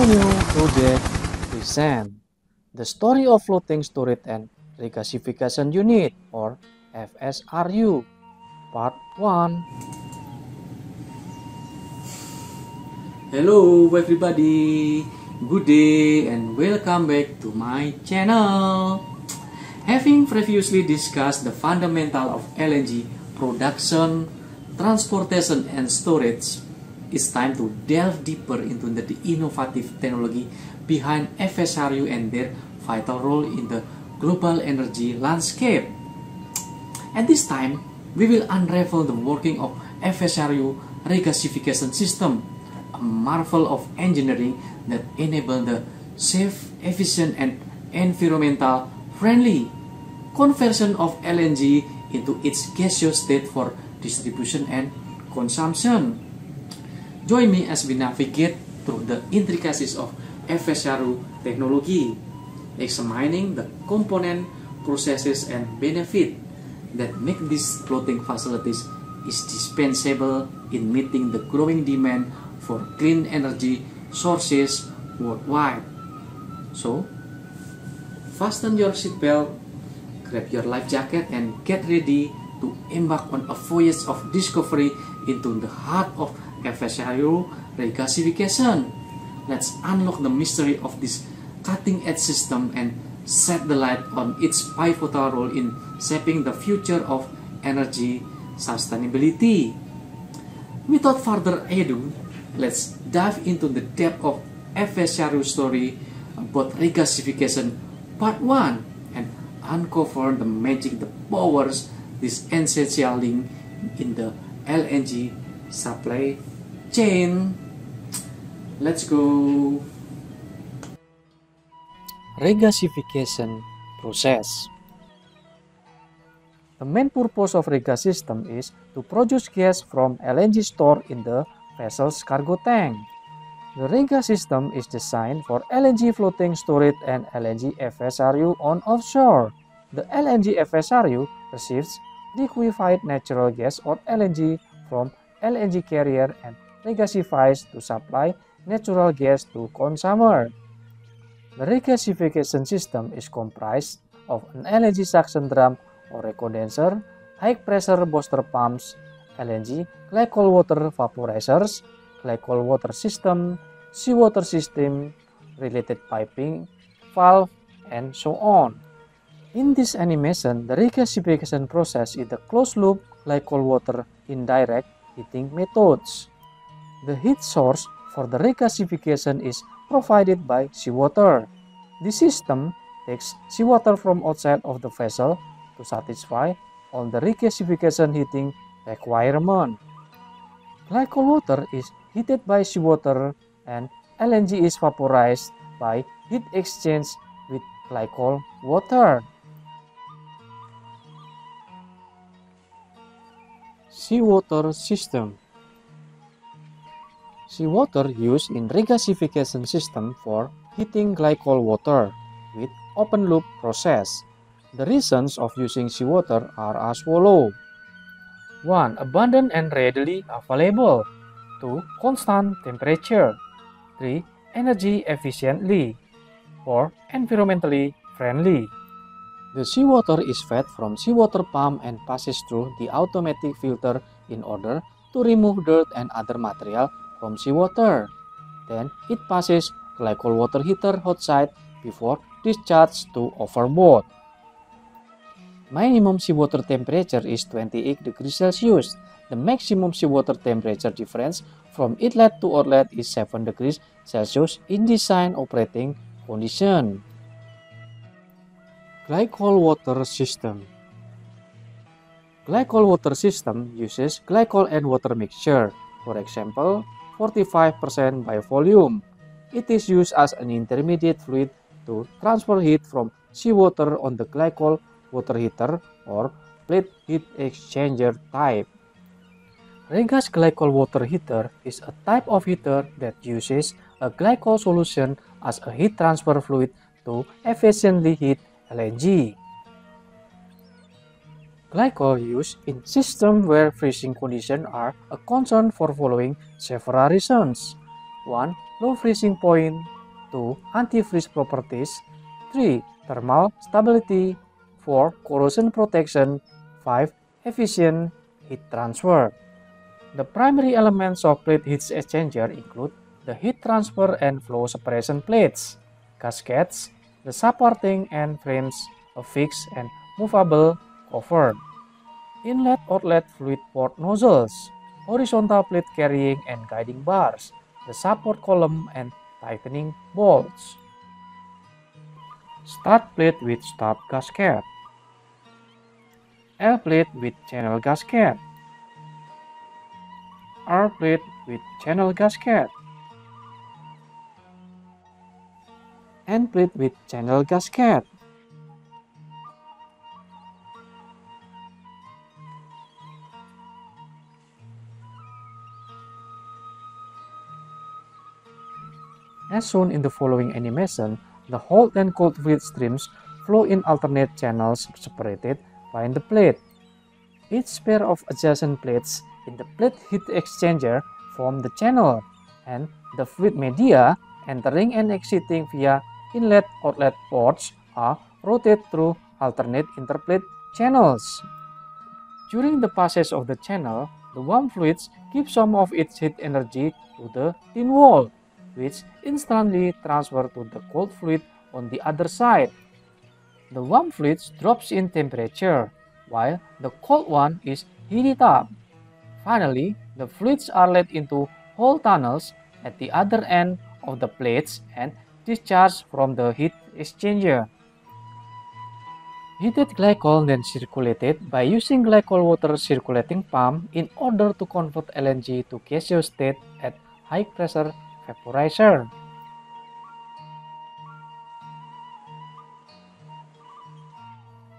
FSRU project present the story of floating storage and regasification unit or FSRU Part 1. Hello everybody, good day and welcome back to my channel. Having previously discussed the fundamental of LNG production, transportation and storage, it's time to delve deeper into the innovative technology behind FSRU and their vital role in the global energy landscape. At this time, we will unravel the working of FSRU regasification system, a marvel of engineering that enable the safe, efficient and environmental friendly conversion of LNG into its gaseous state for distribution and consumption. Join me as we navigate through the intricacies of FSRU technology, examining the component, processes and benefit that make these floating facilities indispensable in meeting the growing demand for clean energy sources worldwide. So, fasten your seatbelt, grab your life jacket and get ready to embark on a voyage of discovery into the heart of FSRU regasification. Let's unlock the mystery of this cutting-edge system and shed the light on its pivotal role in shaping the future of energy sustainability. Without further ado, let's dive into the depth of FSRU story about regasification Part 1 and uncover the magic that powers this essential link in the LNG supply chain. Let's go. Regasification process. The main purpose of regas system is to produce gas from LNG stored in the vessel's cargo tank. The regas system is designed for LNG floating storage and LNG FSRU on offshore. The LNG FSRU receives liquefied natural gas or LNG from LNG carrier and regasifies to supply natural gas to consumer. The regasification system is comprised of an LNG suction drum or a condenser, high-pressure booster pumps, LNG glycol water vaporizers, glycol water system, seawater system, related piping, valve, and so on. In this animation, the regasification process is the closed-loop glycol water indirect heating methods. The heat source for the regasification is provided by seawater. This system takes seawater from outside of the vessel to satisfy all the regasification heating requirement. Glycol water is heated by seawater and LNG is vaporized by heat exchange with glycol water. Seawater system. Seawater used in regasification system for heating glycol water with open loop process. The reasons of using seawater are as follows. 1. Abundant and readily available. 2. Constant temperature. 3. Energy efficiently. 4. Environmentally friendly. The seawater is fed from seawater pump and passes through the automatic filter in order to remove dirt and other material from seawater. Then it passes glycol water heater hot side before discharge to overboard. Minimum seawater temperature is 28 degrees Celsius. The maximum seawater temperature difference from inlet to outlet is 7 degrees Celsius in design operating condition. Glycol water system. Glycol water system uses glycol and water mixture, for example, 45% by volume. It is used as an intermediate fluid to transfer heat from seawater on the glycol water heater or plate heat exchanger type. Regas glycol water heater is a type of heater that uses a glycol solution as a heat transfer fluid to efficiently heat LNG. Glycol used in systems where freezing conditions are a concern for following several reasons. 1. Low freezing point. 2. Anti-freeze properties. 3. Thermal stability. 4. Corrosion protection. 5. Efficient heat transfer. The primary elements of plate heat exchanger include the heat transfer and flow separation plates, gaskets, the supporting end frames, a fixed and movable cover, inlet-outlet fluid port nozzles, horizontal plate carrying and guiding bars, the support column and tightening bolts. Start plate with stop gasket, L plate with channel gasket, R plate with channel gasket, N plate with channel gasket. As shown in the following animation, the hot and cold fluid streams flow in alternate channels separated by the plate. Each pair of adjacent plates in the plate heat exchanger form the channel, and the fluid media entering and exiting via inlet-outlet ports are routed through alternate interplate channels. During the passage of the channel, the warm fluids give some of its heat energy to the thin wall, which instantly transfer to the cold fluid on the other side. The warm fluid drops in temperature, while the cold one is heated up. Finally, the fluids are let into hole tunnels at the other end of the plates and discharged from the heat exchanger. Heated glycol then circulated by using glycol water circulating pump in order to convert LNG to gaseous state at high pressure vaporizer.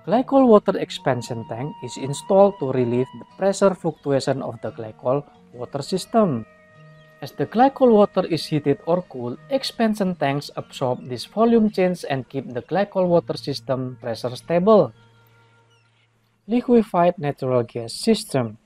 Glycol water expansion tank is installed to relieve the pressure fluctuation of the glycol water system. As the glycol water is heated or cooled, expansion tanks absorb this volume change and keep the glycol water system pressure stable. Liquefied natural gas system.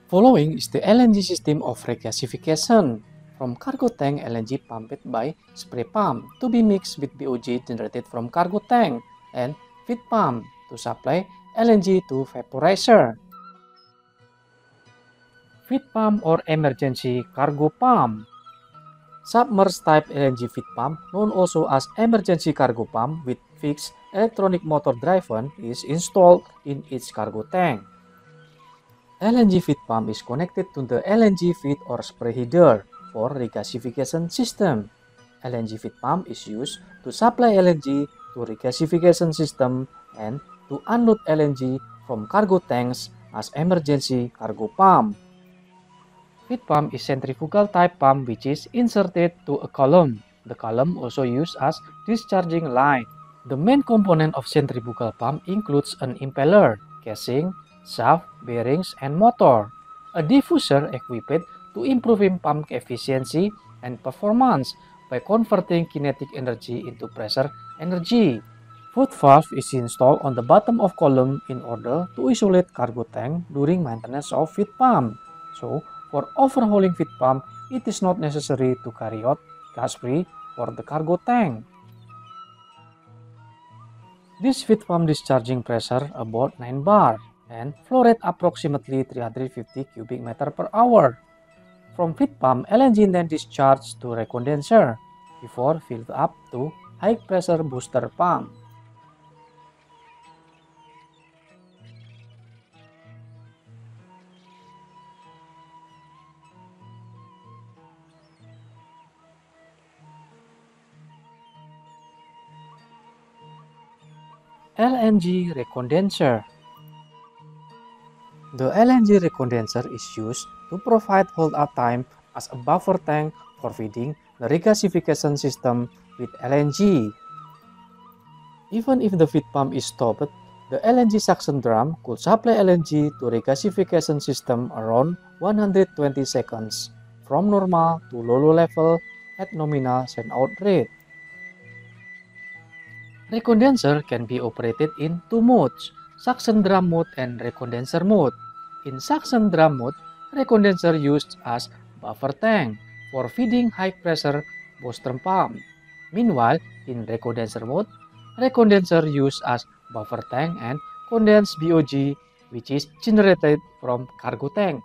Following is the LNG system of regasification. From cargo tank, LNG pumped by spray pump to be mixed with BOG generated from cargo tank and feed pump to supply LNG to vaporizer. Feed pump or emergency cargo pump. Submerged type LNG feed pump, known also as emergency cargo pump with fixed electronic motor driven, is installed in each cargo tank. LNG feed pump is connected to the LNG feed or spray header for regasification system. LNG feed pump is used to supply LNG to regasification system and to unload LNG from cargo tanks as emergency cargo pump. Feed pump is centrifugal type pump which is inserted to a column. The column also used as discharging line. The main component of centrifugal pump includes an impeller, casing, shaft, bearings, and motor. A diffuser equipped to improving pump efficiency and performance by converting kinetic energy into pressure energy. Foot valve is installed on the bottom of column in order to isolate cargo tank during maintenance of feed pump. So, for overhauling feed pump, it is not necessary to carry out gas-free for the cargo tank. This feed pump discharging pressure about 9 bar and flow rate approximately 350 cubic meter per hour. From feed pump, LNG then discharged to recondenser before filled up to high pressure booster pump. LNG recondenser. The LNG recondenser is used to provide hold-up time as a buffer tank for feeding the regasification system with LNG. Even if the feed pump is stopped, the LNG suction drum could supply LNG to regasification system around 120 seconds from normal to low level at nominal send-out rate. Recondenser can be operated in two modes, suction drum mode and recondenser mode. In suction drum mode, recondenser used as buffer tank for feeding high pressure booster pump. Meanwhile, in recondenser mode, recondenser used as buffer tank and condense BOG, which is generated from cargo tank.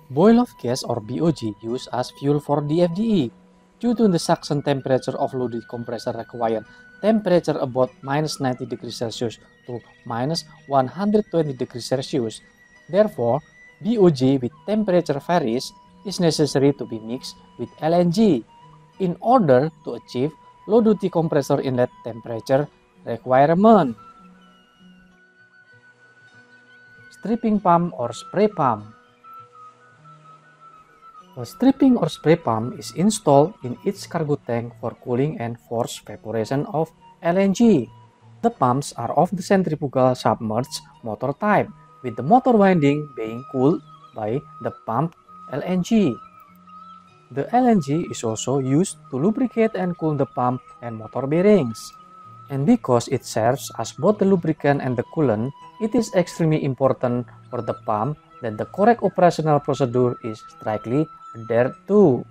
Boil-off gas or BOG used as fuel for DFDE. Due to the suction temperature of loaded compressor require temperature about -90 degrees Celsius to -120 degrees Celsius. Therefore, BOG with temperature varies is necessary to be mixed with LNG in order to achieve low-duty compressor inlet temperature requirement. Stripping pump or spray pump. A stripping or spray pump is installed in each cargo tank for cooling and forced evaporation of LNG. The pumps are of the centrifugal submerged motor type, with the motor winding being cooled by the pumped LNG. The LNG is also used to lubricate and cool the pump and motor bearings. And because it serves as both the lubricant and the coolant, it is extremely important for the pump that the correct operational procedure is strictly adhered to.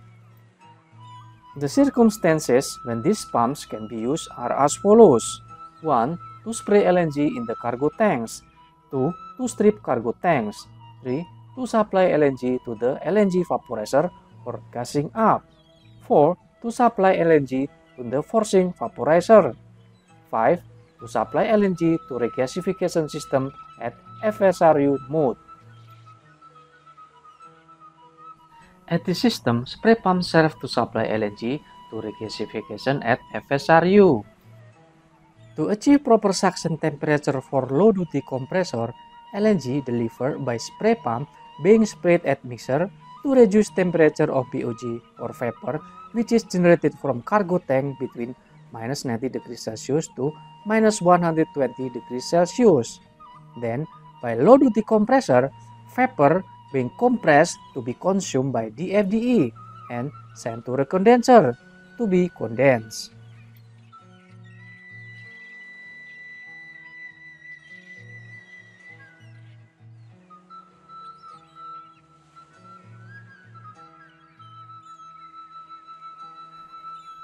The circumstances when these pumps can be used are as follows. 1. To spray LNG in the cargo tanks. 2. To strip cargo tanks. 3. To supply LNG to the LNG vaporizer for gassing up. 4. To supply LNG to the forcing vaporizer. 5. To supply LNG to regasification system at FSRU mode. At this system, spray pumps serve to supply LNG to regasification at FSRU. To achieve proper suction temperature for low-duty compressor, LNG delivered by spray pump being sprayed at mixer to reduce temperature of BOG or vapor, which is generated from cargo tank between -90 degrees Celsius to -120 degrees Celsius. Then, by low-duty compressor, vapor being compressed to be consumed by DFDE and sent to a condenser to be condensed.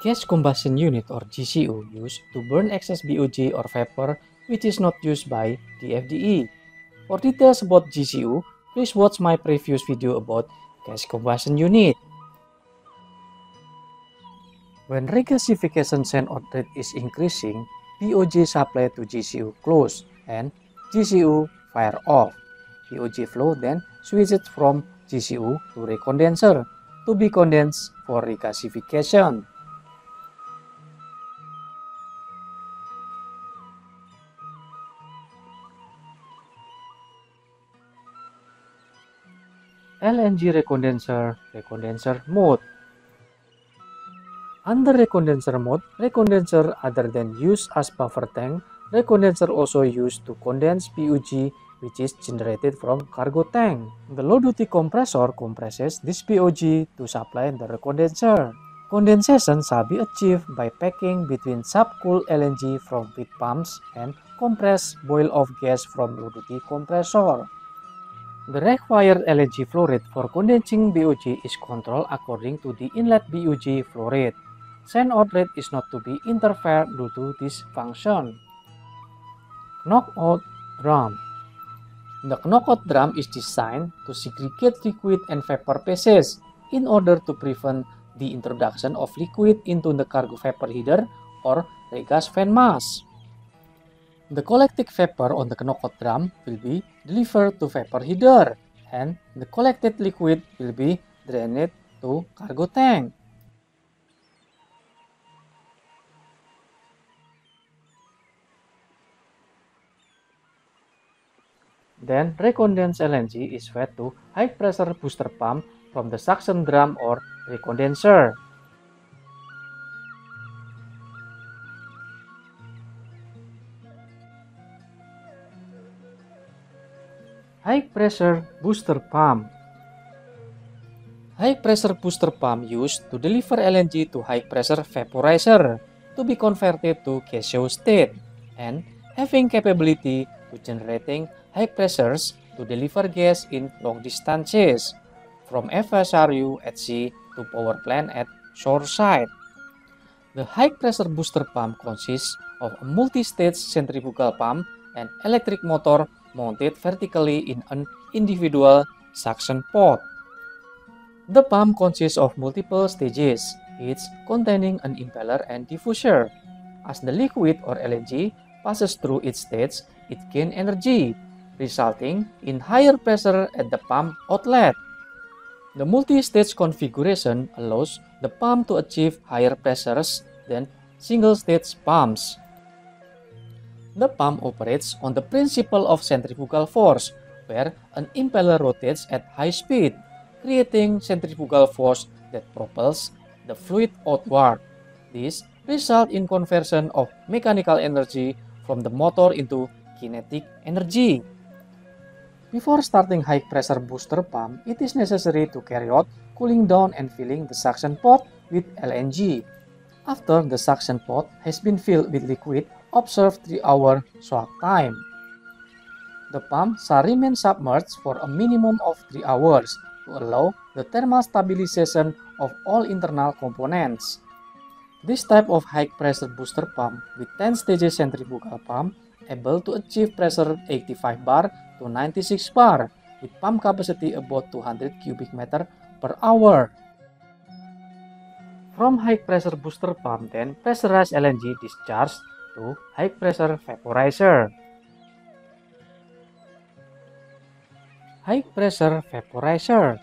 Gas combustion unit or GCU used to burn excess BOG or vapor which is not used by DFDE. For details about GCU, please watch my previous video about gas combustion unit. When regasification send-out rate is increasing, BOG supply to GCU close and GCU fire off. BOG flow then switches from GCU to recondenser to be condensed for regasification. LNG recondenser mode. Under recondenser mode, recondenser other than used as buffer tank, recondenser also used to condense BOG which is generated from cargo tank. The low-duty compressor compresses this BOG to supply the recondenser. Condensation shall be achieved by packing between subcooled LNG from feed pumps and compressed boil-off gas from low-duty compressor. The required LNG flow rate for condensing BOG is controlled according to the inlet BOG flow rate. Send-out rate is not to be interfered due to this function. Knockout drum. The knockout drum is designed to segregate liquid and vapor phases in order to prevent the introduction of liquid into the cargo vapor heater or regas fan mass. The collected vapor on the knockout drum will be delivered to vapor heater and the collected liquid will be drained to cargo tank. Then recondensed LNG is fed to high pressure booster pump from the suction drum or recondenser. High pressure booster pump. High pressure booster pump used to deliver LNG to high pressure vaporizer to be converted to gaseous state and having capability to generating high pressures to deliver gas in long distances. from FSRU at sea to power plant at shoreside. The high-pressure booster pump consists of a multi-stage centrifugal pump and electric motor mounted vertically in an individual suction pot. The pump consists of multiple stages, each containing an impeller and diffuser. As the liquid or LNG passes through each stage, it gains energy, resulting in higher pressure at the pump outlet. The multi-stage configuration allows the pump to achieve higher pressures than single-stage pumps. The pump operates on the principle of centrifugal force, where an impeller rotates at high speed, creating centrifugal force that propels the fluid outward. This results in conversion of mechanical energy from the motor into kinetic energy. Before starting high-pressure booster pump, it is necessary to carry out cooling down and filling the suction pot with LNG. After the suction pot has been filled with liquid, observe 3-hour swag time. The pump shall remain submerged for a minimum of 3 hours to allow the thermal stabilization of all internal components. This type of high-pressure booster pump with 10 stages centrifugal pump able to achieve pressure 85 bar to 96 bar with pump capacity about 200 cubic meter per hour. From high-pressure booster pump, then pressurized LNG discharged to high-pressure vaporizer. High-pressure vaporizer.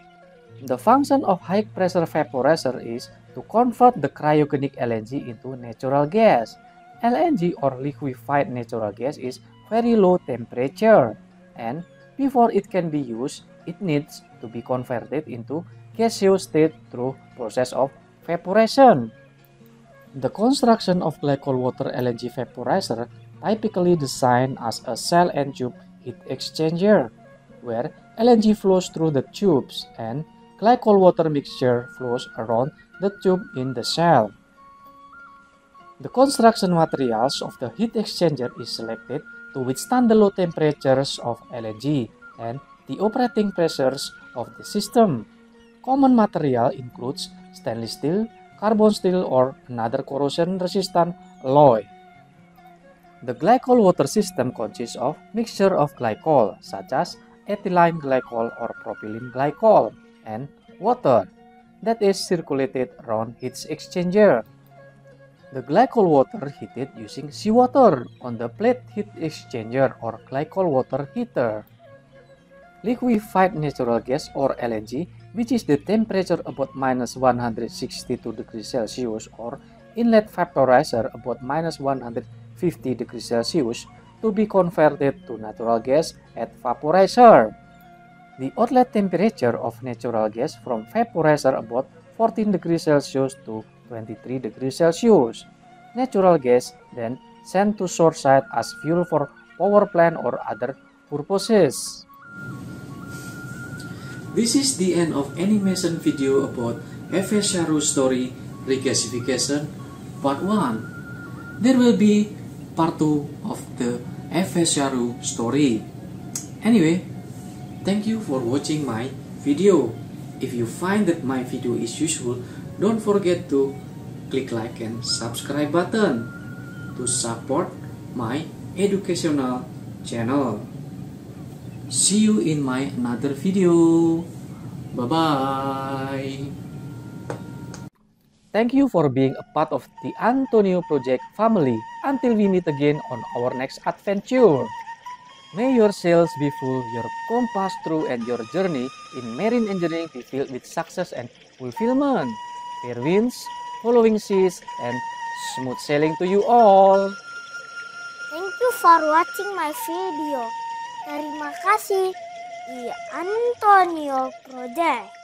The function of high-pressure vaporizer is to convert the cryogenic LNG into natural gas. LNG or liquefied natural gas is very low temperature, and before it can be used, it needs to be converted into gaseous state through process of evaporation. The construction of Glycol water LNG vaporizer typically designed as a cell and tube heat exchanger, where LNG flows through the tubes and Glycol water mixture flows around the tube in the cell. The construction materials of the heat exchanger is selected to withstand the low temperatures of LNG and the operating pressures of the system. Common material includes stainless steel, carbon steel, or another corrosion-resistant alloy. The Glycol water system consists of mixture of glycol, such as ethylene glycol or propylene glycol, and water that is circulated around heat exchanger. The Glycol water heated using seawater on the plate heat exchanger or Glycol water heater. Liquefied natural gas or LNG, which is the temperature about -162 degrees Celsius, or inlet vaporizer about -150 degrees Celsius, to be converted to natural gas at vaporizer. The outlet temperature of natural gas from vaporizer about 14 degrees Celsius to 23 degrees Celsius. Natural gas then sent to shoreside as fuel for power plant or other purposes. This is the end of animation video about FSRU story Regasification Part 1. There will be Part 2 of the FSRU story. Anyway, thank you for watching my video. If you find that my video is useful, don't forget to click like and subscribe button to support my educational channel. See you in my another video. Bye bye. Thank you for being a part of the Antonio Project family. Until we meet again on our next adventure. May your sails be full, your compass true, and your journey in marine engineering be filled with success and fulfillment. Fair winds, following seas, and smooth sailing to you all. Thank you for watching my video. Terima kasih di Antonio Project.